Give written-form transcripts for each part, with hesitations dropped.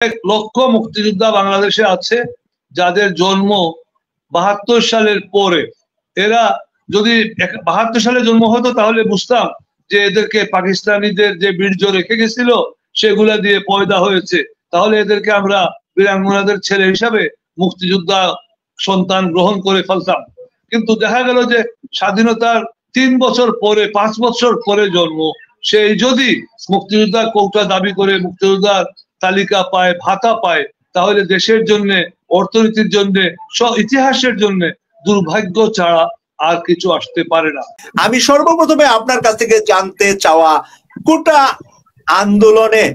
লক্ষ মুক্তিযোদ্ধা বাংলাদেশে আছে যাদের জন্ম ৭২ সালের পরে। এরা যদি ৭২ সালে জন্ম হতো তাহলে বুঝতাম যে এদেরকে পাকিস্তানিদের যে বীর্য রেখে গেছিল সেগুলা দিয়ে পয়দা হয়েছে, তাহলে এদেরকে আমরা বীরাঙ্গনাদের ছেলে হিসাবে মুক্তিযোদ্ধা সন্তান গ্রহণ করে ফেলতাম। কিন্তু দেখা গেল যে স্বাধীনতার ৩ বছর পরে ৫ বছর পরে জন্ম, সেই যদি মুক্তিযোদ্ধা কোটা দাবি করে মুক্তিযোদ্ধার তালিকা পায়, ভাতা পায়, তাহলে দেশের জন্য, অর্থনীতির জন্য, ইতিহাসের জন্য দুর্ভাগ্য ছাড়া আর কিছু আসতে পারে না। আমি সর্বপ্রথমে আপনার কাছ থেকে জানতে চাওয়া, কোটা আন্দোলনে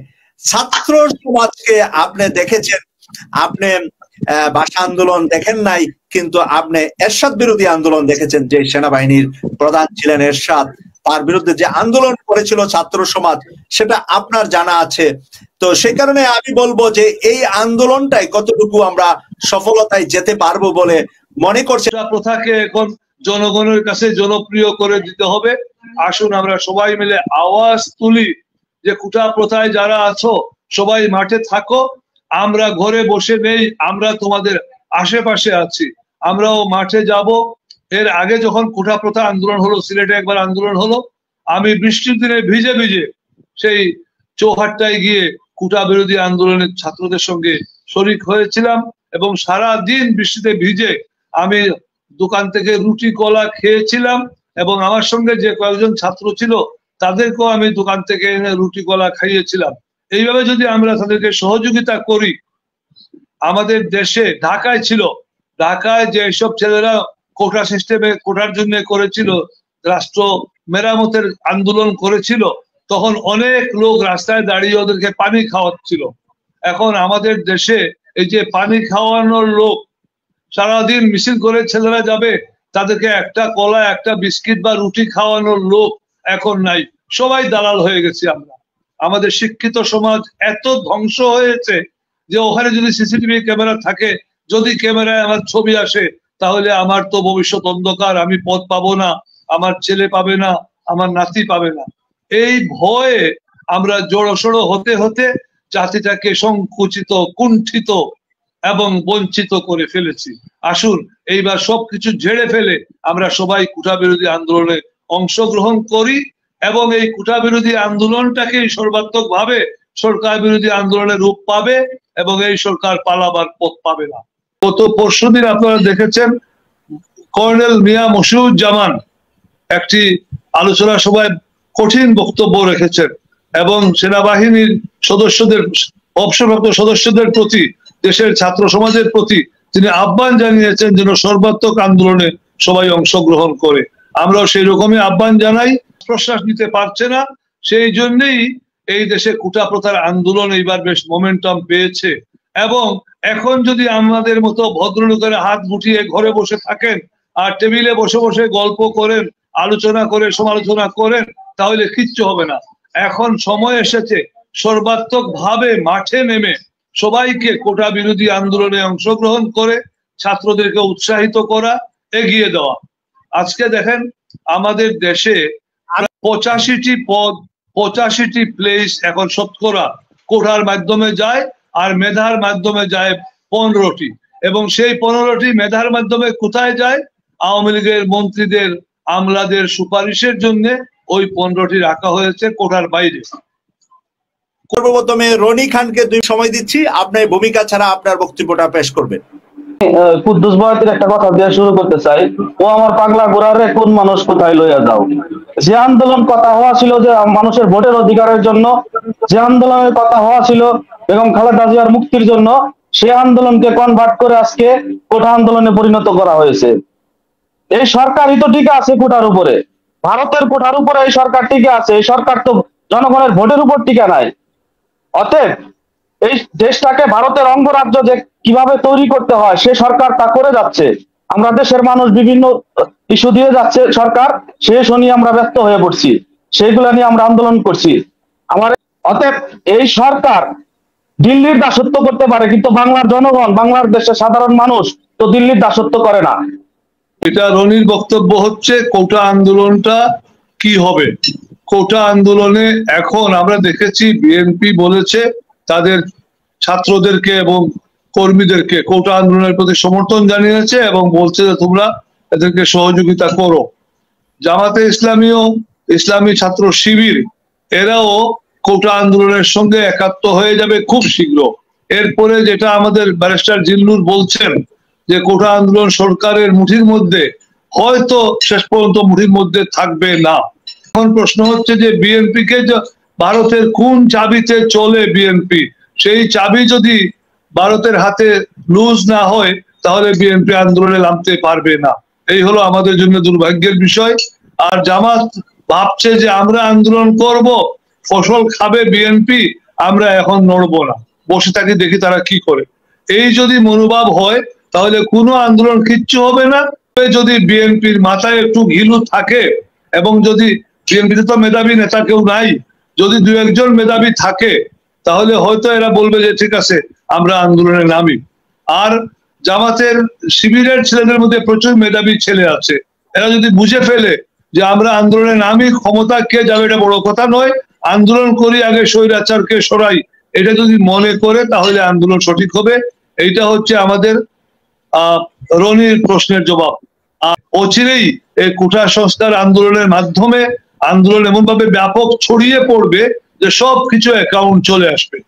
ছাত্র সমাজকে আপনি দেখেছেন, আপনি ভাষা আন্দোলন দেখেন নাই, কিন্তু আপনি এরশাদ বিরোধী আন্দোলন দেখেছেন। যে সেনাবাহিনীর প্রধান ছিলেন এরশাদ, তার বিরুদ্ধে যে আন্দোলন করেছিল ছাত্র সমাজ, সেটা আপনার জানা আছে। তো সেই কারণে আমি বলবো যে এই আন্দোলনটাই কতটুকু আমরা সফলতায় যেতে পারবো বলে মনে করছি। প্রথাকে এখন জনগণের কাছে জনপ্রিয় করে দিতে হবে। আসুন আমরা সবাই মিলে আওয়াজ তুলি যে কুটা প্রথায় যারা আছো সবাই মাঠে থাকো, আমরা ঘরে বসে নেই, আমরা তোমাদের আশেপাশে আছি, আমরাও মাঠে যাব। এর আগে যখন কুটা প্রথা আন্দোলন হলো, সিলেটে একবার আন্দোলন হলো, আমি বৃষ্টির দিনে ভিজে ভিজে সেই চৌহাট্টায় গিয়ে কুটা বিরোধী আন্দোলনের ছাত্রদের সঙ্গে শরিক হয়েছিলাম এবং সারা দিন বৃষ্টিতে ভিজে আমি দোকান থেকে রুটি কলা খেয়েছিলাম এবং আমার সঙ্গে যে কয়েকজন ছাত্র ছিল তাদেরকেও আমি দোকান থেকে এনে রুটি কলা খাইয়েছিলাম। এইভাবে যদি আমরা তাদেরকে সহযোগিতা করি, আমাদের দেশে ঢাকায় ছিল, ঢাকায় যে সব ছেলেরা কোটা সিস্টেমে কোটার জন্য করেছিল, রাষ্ট্র মেরামতের আন্দোলন করেছিল, তখন অনেক লোক রাস্তায় দাঁড়িয়ে ওদেরকে পানি খাওয়াচ্ছিল। এখন আমাদের দেশে এই যে পানি খাওয়ানোর লোক, সারাদিন মিছিল করে ছেলেরা যাবে, তাদেরকে একটা কলা একটা বিস্কিট বা রুটি খাওয়ানোর লোক এখন নাই, সবাই দালাল হয়ে গেছি আমরা। আমাদের শিক্ষিত সমাজ এত ধ্বংস হয়েছে যে ওখানে যদি সিসিটিভি ক্যামেরা থাকে, যদি ক্যামেরায় আমার ছবি আসে, তাহলে আমার তো ভবিষ্যৎ অন্ধকার, আমি পদ পাবো না, আমার ছেলে পাবে না, আমার নাতি পাবে না। এই ভয়ে আমরা জড়সড় হতে হতে জাতিটাকে সংকুচিত, কুণ্ঠিত এবং বঞ্চিত করে ফেলেছি। আসুন এইবার সবকিছু ঝেড়ে ফেলে আমরা সবাই কুটা বিরোধী আন্দোলনে অংশগ্রহণ করি এবং এই কুটা বিরোধী আন্দোলনটাকে সর্বাত্মক ভাবে সরকার বিরোধী আন্দোলনের রূপ পাবে এবং এই সরকার পালাবার পথ পাবে না। গত পরশুদিন আপনারা দেখেছেন কর্নেল মিয়া মশিউজ্জামান একটি আলোচনা সভায় কঠিন বক্তব্য রেখেছেন এবং সেনাবাহিনীর সদস্যদের, অবসরপ্রাপ্ত সদস্যদের প্রতি, দেশের ছাত্র সমাজের প্রতি তিনি আহ্বান জানিয়েছেন যেন সর্বাত্মক আন্দোলনে সবাই অংশগ্রহণ করে। আমরাও সেই রকমই আহ্বান জানাই। প্রশ্বাস নিতে পারছে না, সেই জন্যই এই দেশে কুটা প্রথার আন্দোলন এইবার বেশ মোমেন্টাম পেয়েছে। এবং এখন যদি আমাদের মতো ভদ্রলোকেরা হাত গুটিয়ে ঘরে বসে থাকেন আর টেবিলে বসে বসে গল্প করেন, আলোচনা করে সমালোচনা করেন, তাহলে কিচ্ছু হবে না। এখন সময় এসেছে সর্বাত্মক ভাবে মাঠে নেমে সবাইকে কোটা বিরোধী আন্দোলনে অংশগ্রহণ করে ছাত্রদেরকে উৎসাহিত করা, এগিয়ে দেওয়া। আজকে দেখেন আমাদের দেশে 85টি পদ, 85টি প্লেস এখন শতকরা কোটার মাধ্যমে যায় আর মেধার মাধ্যমে যায় 15টি, এবং সেই 15টি মেধার মাধ্যমে কোথায় যায়? আওয়ামী লীগের মন্ত্রীদের, আমলাদের সুপারিশের জন্য ওই 15টি রাখা হয়েছে কোটার বাইরে। সর্বপ্রথমে রনি খানকে সময় দিচ্ছি, আপনার ভূমিকা ছাড়া আপনার বক্তব্যটা পেশ করবেন। কুদ্দুস বয়াতির একটা কথা দিয়ে শুরু করতে চাই। ও আমার পাগলা ঘোড়ারে কোন মানুষ কোথায় লইয়া যাও। যে আন্দোলন কথা হওয়া ছিল যে মানুষের ভোটের অধিকারের জন্য, যে আন্দোলনের কথা হওয়া ছিল বেগম খালেদা জিয়ার মুক্তির জন্য, সে আন্দোলনকে কনভার্ট করে আজকে কোটা আন্দোলনে পরিণত করা হয়েছে। এই সরকারই তো টিকে আছে কোটার উপরে, ভারতের কোটার উপরে এই সরকার টিকে আছে। এই সরকার তো জনগণের ভোটের উপর টিকে নাই। অতএব এই দেশটাকে ভারতের অঙ্গরাজ্য যে কিভাবে তৈরি করতে হয় সে সরকার তা করে যাচ্ছে। আমরা দেশের মানুষ বিভিন্ন ইস্যু দিয়ে যাচ্ছে সরকার, সে নিয়ে আমরা ব্যস্ত হয়ে পড়ছি, সেইগুলা নিয়ে আমরা আন্দোলন করছি। অতএব এই সরকার দিল্লির দাসত্ব করতে পারে, কিন্তু বাংলার জনগণ, বাংলার দেশের সাধারণ মানুষ তো দিল্লির দাসত্ব করে না। এটা রনির বক্তব্য হচ্ছে কোটা আন্দোলনটা কি হবে। কোটা আন্দোলনে এখন আমরা দেখেছি বিএনপি বলেছে তাদের ছাত্রদেরকে এবং কর্মীদেরকে কোটা আন্দোলনের প্রতি সমর্থন জানিয়েছে এবং বলছে যে তোমরা এদেরকে সহযোগিতা করো। জামাতে ইসলামীও, ইসলামী ছাত্র শিবির এরাও কোটা আন্দোলনের সঙ্গে একাত্ম হয়ে যাবে খুব শীঘ্র। এরপরে যেটা আমাদের ব্যারিস্টার জিল্লুর বলছেন যে কোটা আন্দোলন সরকারের মুঠির মধ্যে, হয়তো শেষ পর্যন্ত মুঠির মধ্যে থাকবে না। এখন প্রশ্ন হচ্ছে যে বিএনপি কে ভারতের কোন চাবিতে চলে বিএনপি, সেই চাবি যদি ভারতের হাতে লুজ না হয় তাহলে বিএনপি আন্দোলনে নামতে পারবে না। এই হলো আমাদের জন্য দুর্ভাগ্যের বিষয়। আর জামাত ভাবছে যে আমরা আন্দোলন করব, ফসল খাবে বিএনপি, আমরা এখন নড়বো না, বসে থাকি দেখি তারা কি করে। এই যদি মনোভাব হয় তাহলে কোনো আন্দোলন কিচ্ছু হবে না। যদি বিএনপির মাথায় একটু ঘিলু থাকে এবং যদি বিএনপিতে তো মেধাবী নেতা কেউ নাই, যদি দু একজন মেধাবী থাকে তাহলে হয়তো এরা বলবে যে ঠিক আছে আমরা আন্দোলনে নামি। আর জামাতের শিবিরের ছেলেদের মধ্যে প্রচুর মেধাবী ছেলে আছে, এরা যদি বুঝে ফেলে যে আমরা আন্দোলনে নামি, ক্ষমতা কে যাবে এটা বড় কথা নয়, আন্দোলন করি আগে স্বৈরাচারকে সরাই, এটা যদি মনে করে তাহলে আন্দোলন সঠিক হবে। এইটা হচ্ছে আমাদের রনির প্রশ্নের জবাব। আর অচিরেই এই কোটা সংস্কার আন্দোলনের মাধ্যমে আন্দোলন এমন ভাবে ব্যাপক ছড়িয়ে পড়বে যে সবকিছু অ্যাকাউন্ট চলে আসবে।